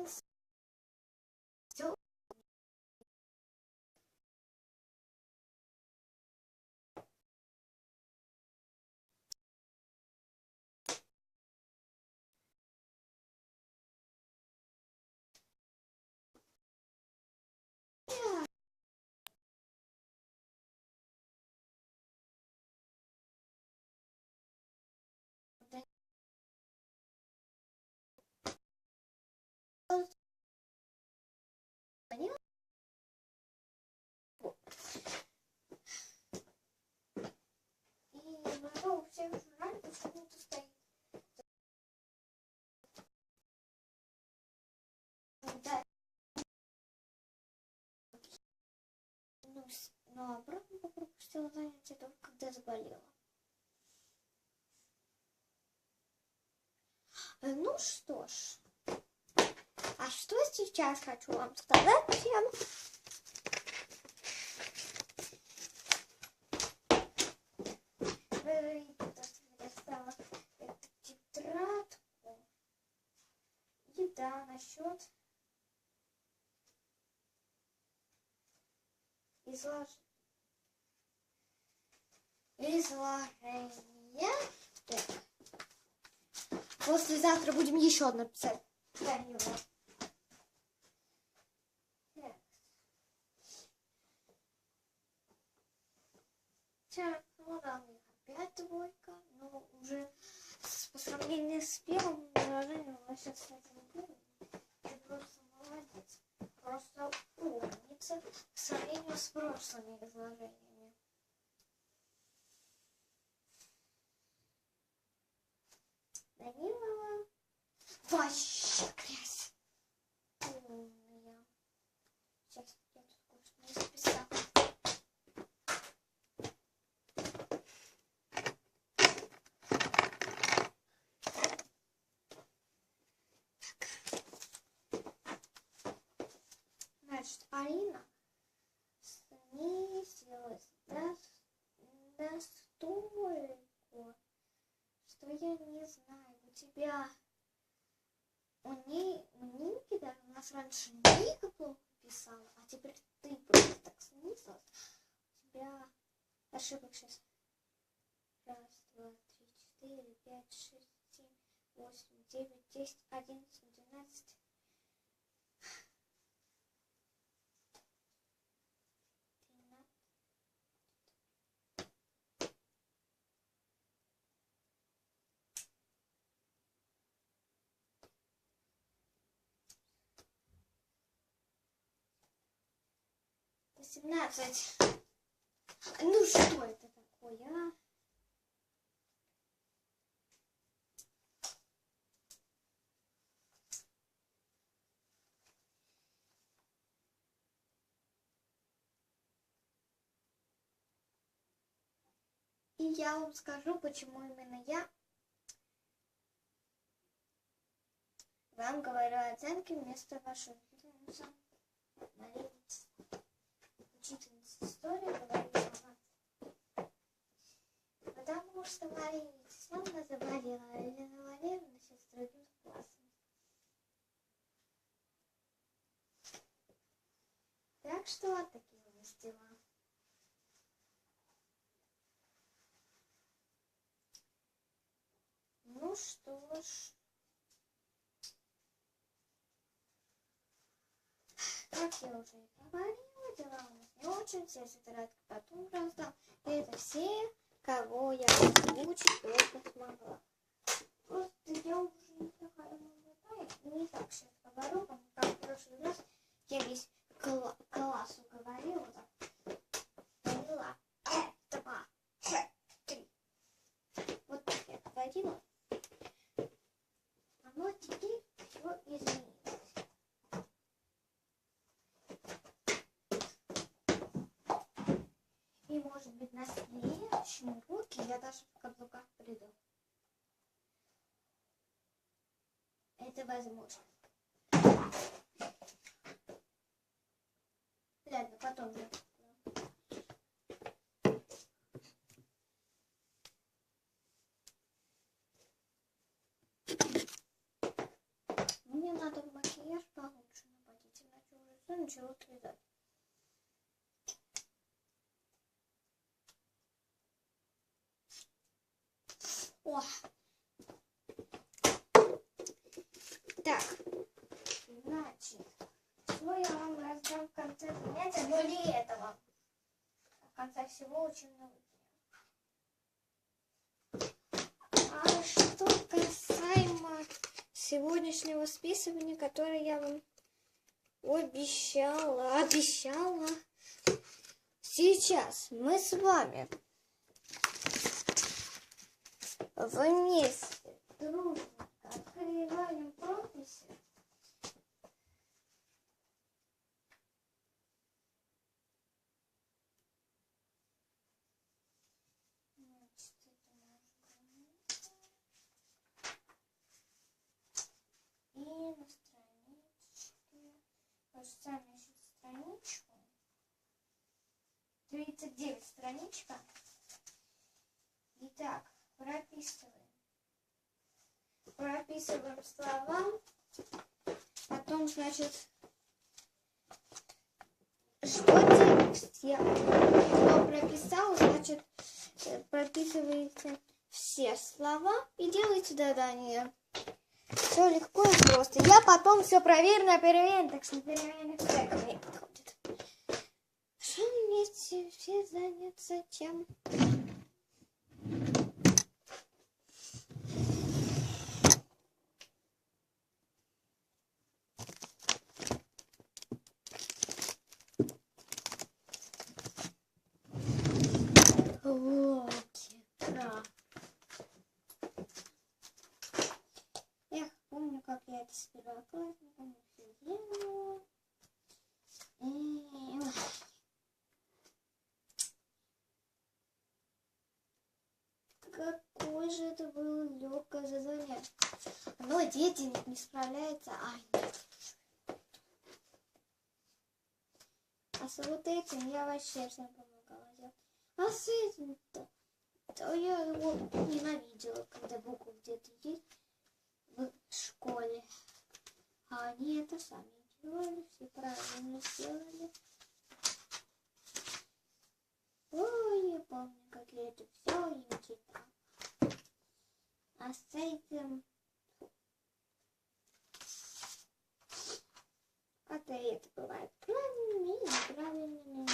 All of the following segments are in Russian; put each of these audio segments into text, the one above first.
Всё. Поняла? Вот. И могу всех жрать, почему ты стоит. Да. Но обратно пропустила занятие только когда заболела. Ну что ж, а что сейчас хочу вам сказать всем? Я стала эту тетрадку. И да, насчет изложения. Так. Послезавтра будем еще одно писать. Так, ну да, у них опять двойка, но уже по сравнению с первым изложением, у вас сейчас с этим первым, ты просто молодец, просто умница по сравнению с прошлыми изложениями. Данилова вообще грязь. Умная. Сейчас я тут кое-что не записала. Значит, Арина снизилась настолько, что я не знаю, у тебя, у Ники даже у нас раньше Ника плохо писала, а теперь ты просто так снизилась. У тебя ошибок сейчас. 1, 2, 3, 4, 5, 6, 7, 8, 9, 10, 11, 12. 17. Ну что это такое, а? И я вам скажу, почему именно я вам говорю оценки вместо вашей учительницы. Учительница истории говорит сама. Потому что Мария Вячеславовна заболела, а Елена Валерьевна сейчас с другим классом. Так что вот такие у нас дела. Ну что ж. Как я уже и говорила, дела у нас не очень. Все тетрадки потом раздам. И это все, кого я озвучить только смогла. Просто я уже не такая молодая, не так сейчас говорю, как в прошлый раз я весь классу говорила так. Поняла. 2, 3. Вот так я говорила. А вот теперь все изменилось. И может быть на следующем уроке я даже в каблуках приду. Это возможно. Ладно, потом я. Мне надо в макияж чего связать. О! Так, значит, что я вам раздам в конце занятия, но не этого. В конце всего очень много. А что касаемо сегодняшнего списывания, которое я вам обещала. Сейчас мы с вами вместе дружно открываем прописи. И на страничке, сами ищите страничку, 39 страничка. Итак, прописываем слова, потом, значит, кто прописал, значит, прописываете все слова и делаете задание. Все легко и просто. Я потом все проверю на перемене, так что на перемене все ко мне подходит. Что вместе все заняться чем? Да. Эх, помню, как я это с первоклассником все делала. Какое же это было легкое задание. Но дети не справляются. Нет. А с вот этим я вообще всем помогала делать. А с этим-то я его ненавидела, когда буквы где-то есть в школе. А они это сами делали, все правильно сделали. Ой, я помню, как я это все им читала. А с этим... Хотя это бывает правильными и неправильными.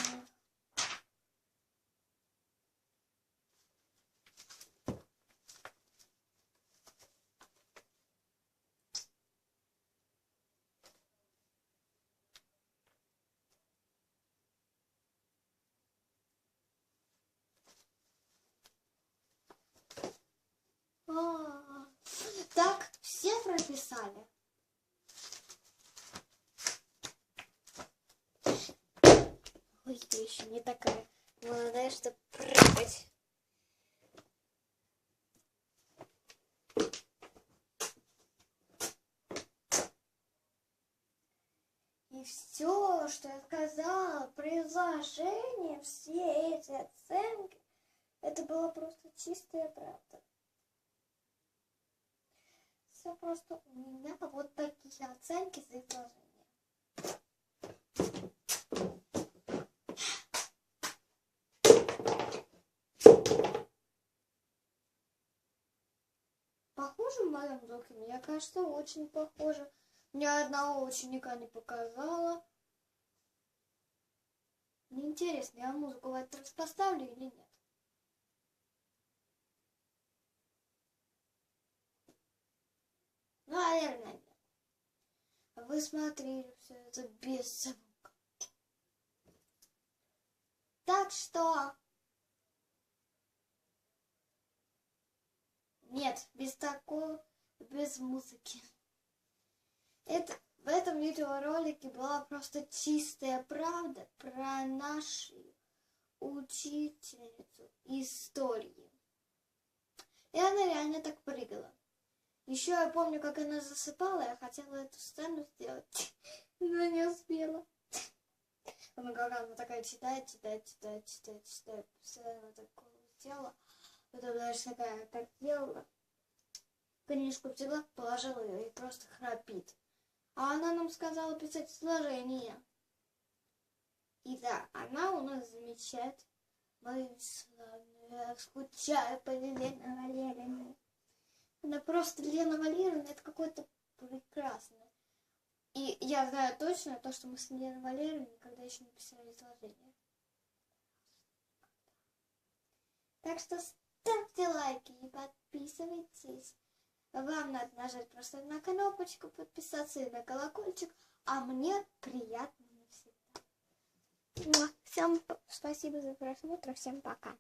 Так, все прописали. Ой, ты еще не такая молодая, чтобы прыгать. И все, что я сказала, предложение, все эти оценки, это была просто чистая правда. Все просто у меня вот такие оценки за изложение. Похоже в моем духе? Мне кажется, очень похоже. Ни одного ученика не показала. Мне интересно, я музыку в этот раз поставлю или нет? Наверное, нет. Вы смотрели все это без звука. Так что... Нет, без такого, без музыки. В этом видеоролике была просто чистая правда про нашу учительницу истории. И она реально так прыгала. Еще я помню, как она засыпала, я хотела эту сцену сделать, но не успела. Она такая читает, постоянно такое делала. Потом даже такая так делала. Книжку взяла, положила ее и просто храпит. А она нам сказала писать сложение. И да, она у нас замечает мою славную. Я скучаю по Елене Валерьевне. Она просто Лена Валерьевна, это какое-то прекрасное. И я знаю точно то, что мы с Еленой Валерьевной никогда еще не писали изложение. Так что ставьте лайки и подписывайтесь. Вам надо нажать просто на кнопочку подписаться и на колокольчик, а мне приятно навсегда. Всем спасибо за просмотр, всем пока.